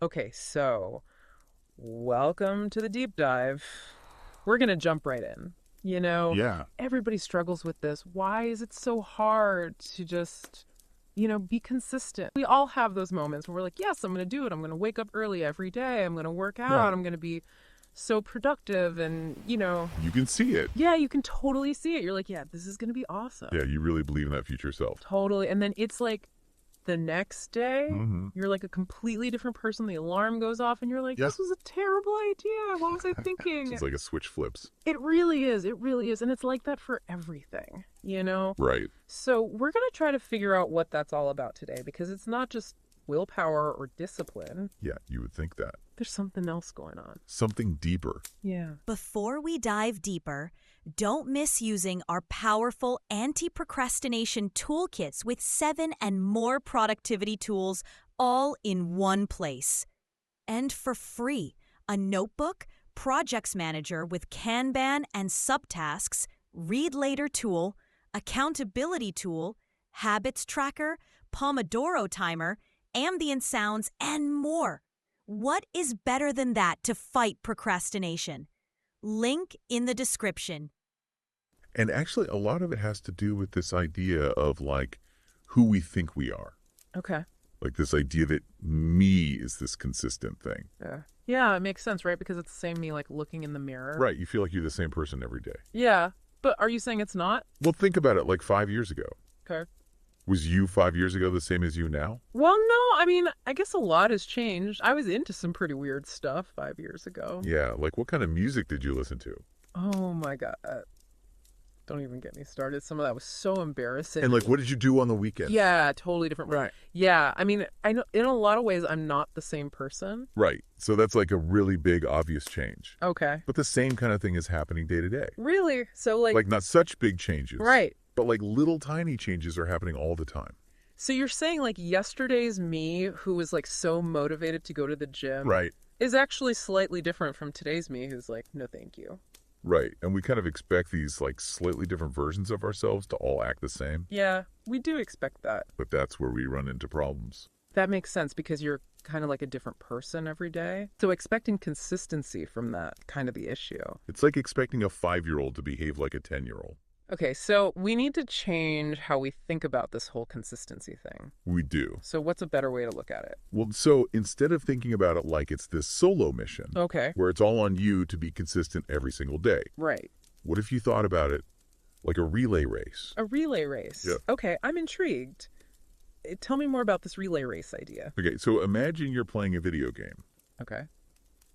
Okay, so welcome to the deep dive. We're going to jump right in. You know, Yeah. everybody struggles with this. Why is it so hard to just, be consistent? We all have those moments where we're like, yes, I'm going to do it. I'm going to wake up early every day. I'm going to work out. Right. I'm going to be so productive. And, You can see it. yeah, you can totally see it. You're like, yeah, this is going to be awesome. Yeah, you really believe in that future self. Totally. And then it's like, the next day, Mm-hmm. you're like a completely different person. The alarm goes off and you're like, Yes. this was a terrible idea. What was I thinking? It's like a switch flips. It really is. It really is. And it's like that for everything, Right. So we're going to try to figure out what that's all about today because it's not just willpower or discipline. Yeah, you would think that. There's something else going on. Something deeper. Yeah. Before we dive deeper, don't miss using our powerful anti-procrastination toolkits with 7 and more productivity tools all in one place. And for free, a notebook, projects manager with Kanban and subtasks, read later tool, accountability tool, habits tracker, Pomodoro timer, ambient sounds, and more. What is better than that to fight procrastination? Link in the description. And actually, a lot of it has to do with this idea of like who we think we are. Okay. Like this idea that me is this consistent thing. Yeah. Yeah, it makes sense, right? Because it's the same me like looking in the mirror. Right. You feel like you're the same person every day. Yeah. But are you saying it's not? Well, think about it like 5 years ago. Okay. Was you 5 years ago the same as you now? Well, no, I mean, I guess a lot has changed. I was into some pretty weird stuff 5 years ago. Yeah. Like what kind of music did you listen to? Oh my God. Don't even get me started. Some of that was so embarrassing. And like what did you do on the weekend? Yeah, totally different. Right. Yeah, I mean, I know in a lot of ways I'm not the same person. Right. So that's like a really big, obvious change. Okay. But the same kind of thing is happening day to day. Really? So Like not such big changes. right. But like little tiny changes are happening all the time. So you're saying like yesterday's me who was like so motivated to go to the gym Right. is actually slightly different from today's me who's like, no, thank you. Right. And we kind of expect these like slightly different versions of ourselves to all act the same. Yeah, we do expect that. But that's where we run into problems. That makes sense because you're kind of like a different person every day. So expecting consistency from that kind of the issue. It's like expecting a 5-year-old to behave like a 10-year-old. Okay, so we need to change how we think about this whole consistency thing. We do. So what's a better way to look at it? Well, so instead of thinking about it like it's this solo mission, Okay. where it's all on you to be consistent every single day, Right. what if you thought about it like a relay race? A relay race. Yeah. Okay, I'm intrigued. Tell me more about this relay race idea. Okay, so imagine you're playing a video game, Okay.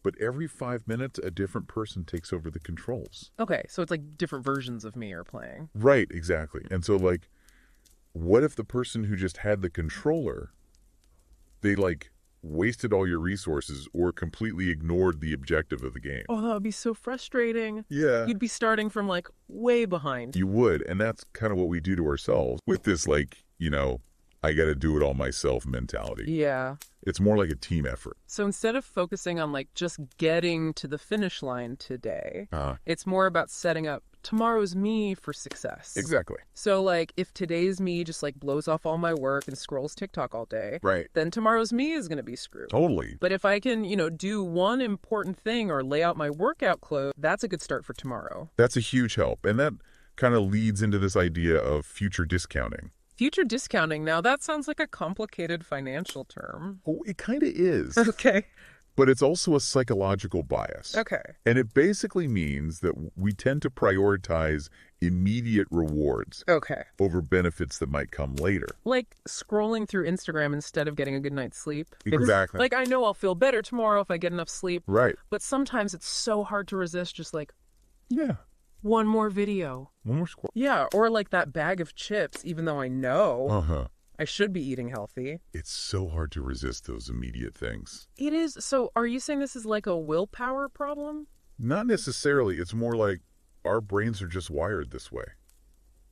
but every 5 minutes, a different person takes over the controls. Okay, so it's like different versions of me are playing. Right, exactly. And so, like, what if the person who just had the controller, they, like, wasted all your resources or completely ignored the objective of the game? Oh, that would be so frustrating. Yeah. You'd be starting from like way behind. You would, and that's kind of what we do to ourselves with this, like, I got to do it all myself mentality. Yeah. It's more like a team effort. So instead of focusing on like just getting to the finish line today, Uh, it's more about setting up tomorrow's me for success. exactly. So like if today's me just like blows off all my work and scrolls TikTok all day, Right. then tomorrow's me is going to be screwed. Totally. But if I can, do one important thing or lay out my workout clothes, that's a good start for tomorrow. That's a huge help. And that kind of leads into this idea of future discounting. Future discounting. Now that sounds like a complicated financial term. Oh, it kind of is. Okay. But it's also a psychological bias. Okay. And it basically means that we tend to prioritize immediate rewards Okay. over benefits that might come later. Like scrolling through Instagram instead of getting a good night's sleep. Exactly. Like I know I'll feel better tomorrow if I get enough sleep, Right. but sometimes it's so hard to resist just like Yeah. one more video. One more squirrel. Yeah, or like that bag of chips, even though I know Uh-huh. I should be eating healthy. It's so hard to resist those immediate things. It is. So are you saying this is like a willpower problem? Not necessarily. It's more like our brains are just wired this way.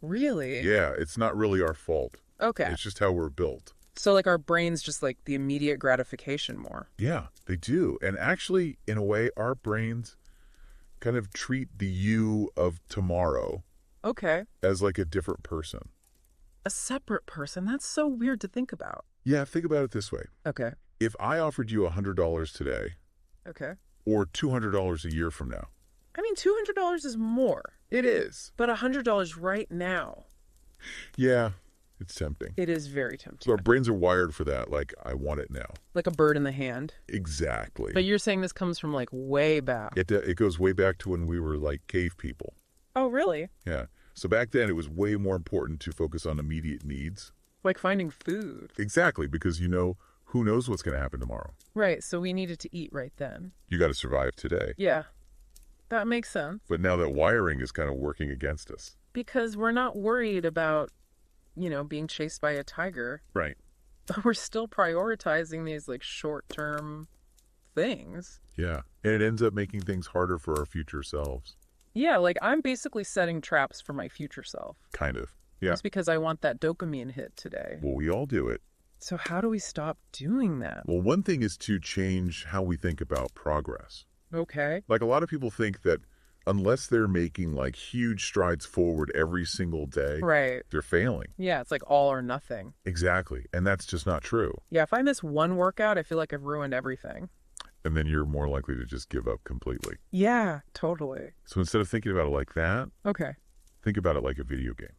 Really? Yeah, it's not really our fault. Okay. It's just how we're built. So like our brains just like the immediate gratification more. Yeah, they do. And actually, in a way, our brains kind of treat the you of tomorrow Okay. as like a different person. A separate person. That's so weird to think about. Yeah, think about it this way. Okay. If I offered you $100 today Okay. or $200 a year from now. I mean, $200 is more, It is. but $100 right now, Yeah, it's tempting. it is very tempting. So our brains are wired for that. Like, I want it now. Like a bird in the hand. Exactly. But you're saying this comes from like way back. It goes way back to when we were like cave people. Oh, really? Yeah. So back then it was way more important to focus on immediate needs. Like finding food. Exactly, because who knows what's going to happen tomorrow. Right, so we needed to eat right then. You got to survive today. Yeah, that makes sense. But now that wiring is kind of working against us. Because we're not worried about, being chased by a tiger. Right. But we're still prioritizing these like short-term things. Yeah. And it ends up making things harder for our future selves. Yeah, like I'm basically setting traps for my future self. Kind of. Yeah. Just because I want that dopamine hit today. Well, we all do it. So how do we stop doing that? Well, one thing is to change how we think about progress. Okay. Like a lot of people think that unless they're making like huge strides forward every single day, Right. they're failing. Yeah, it's like all or nothing. Exactly. And that's just not true. Yeah, if I miss one workout, I feel like I've ruined everything. And then you're more likely to just give up completely. Yeah, totally. So instead of thinking about it like that, Okay. think about it like a video game.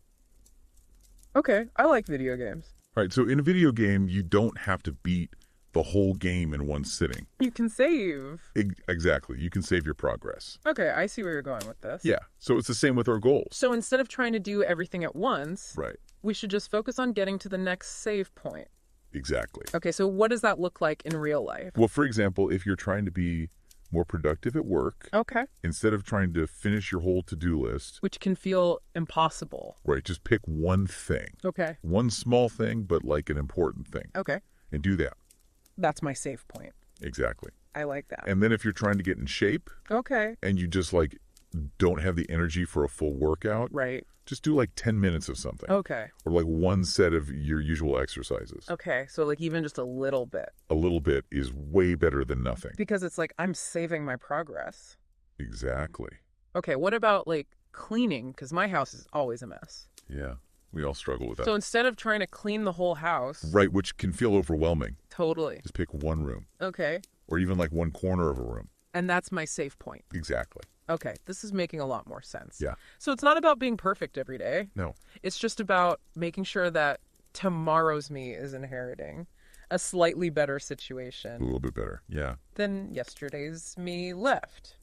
Okay, I like video games. Right. So in a video game, you don't have to beat the whole game in one sitting. You can save. Exactly. You can save your progress. Okay, I see where you're going with this. Yeah. So it's the same with our goals. So instead of trying to do everything at once, Right. we should just focus on getting to the next save point. Exactly. Okay, so what does that look like in real life? Well, for example, if you're trying to be more productive at work, Okay. instead of trying to finish your whole to-do list, Which can feel impossible. right, just pick one thing. Okay. One small thing, but like an important thing. Okay. And do that. That's my save point. Exactly. I like that. And then if you're trying to get in shape Okay. and you just like don't have the energy for a full workout, Right. just do like 10 minutes of something. Okay. Or like one set of your usual exercises. Okay, so like even just a little bit. A little bit is way better than nothing. Because it's like I'm saving my progress. Exactly. Okay, what about like cleaning? Because my house is always a mess. Yeah. We all struggle with that. So instead of trying to clean the whole house. Right, which can feel overwhelming. Totally. Just pick one room. Okay. Or even like one corner of a room. And that's my save point. Exactly. Okay, this is making a lot more sense. Yeah. So it's not about being perfect every day. No. It's just about making sure that tomorrow's me is inheriting a slightly better A situation little bit better. Yeah. than yesterday's me left.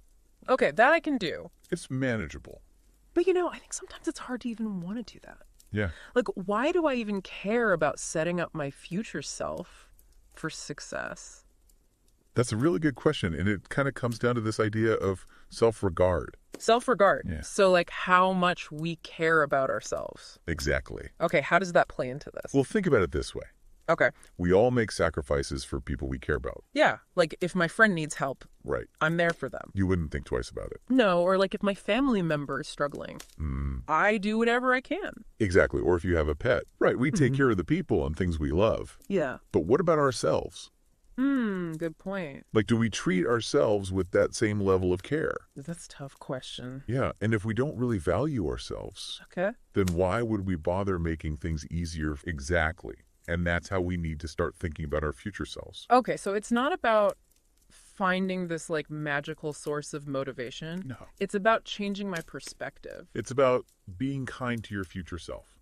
Okay, that I can do. It's manageable. But I think sometimes it's hard to even want to do that. Yeah. Like, why do I even care about setting up my future self for success? That's a really good question. And it kind of comes down to this idea of self-regard. Self-regard. Yeah. So, like, how much we care about ourselves. Exactly. Okay, how does that play into this? Well, think about it this way. Okay. We all make sacrifices for people we care about. Yeah, like if my friend needs help, Right. I'm there for them. You wouldn't think twice about it. No, or like if my family member is struggling, I do whatever I can. Exactly. Or if you have a pet. Right. We take care of the people and things we love. Yeah. But what about ourselves? Good point. Like, do we treat ourselves with that same level of care? That's a tough question. Yeah. And if we don't really value ourselves, Okay. then why would we bother making things easier? Exactly. And that's how we need to start thinking about our future selves. Okay, so it's not about finding this like magical source of motivation. No. It's about changing my perspective. It's about being kind to your future self.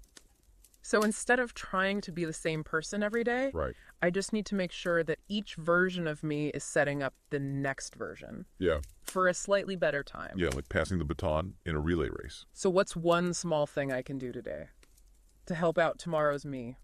So instead of trying to be the same person every day, Right. I just need to make sure that each version of me is setting up the next version Yeah. for a slightly better time. Yeah. Like passing the baton in a relay race. So what's one small thing I can do today to help out tomorrow's me?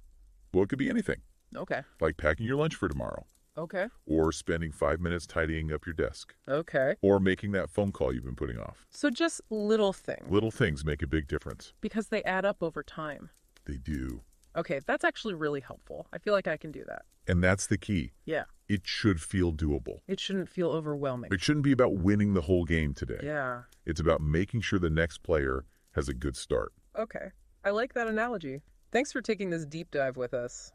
Well, it could be anything. Okay. Like packing your lunch for tomorrow. Okay. Or spending 5 minutes tidying up your desk. Okay. Or making that phone call you've been putting off. So just little things. Little things make a big difference. Because they add up over time. They do. Okay, that's actually really helpful. I feel like I can do that. And that's the key. Yeah. It should feel doable. It shouldn't feel overwhelming. It shouldn't be about winning the whole game today. Yeah. It's about making sure the next player has a good start. Okay. I like that analogy. Thanks for taking this deep dive with us.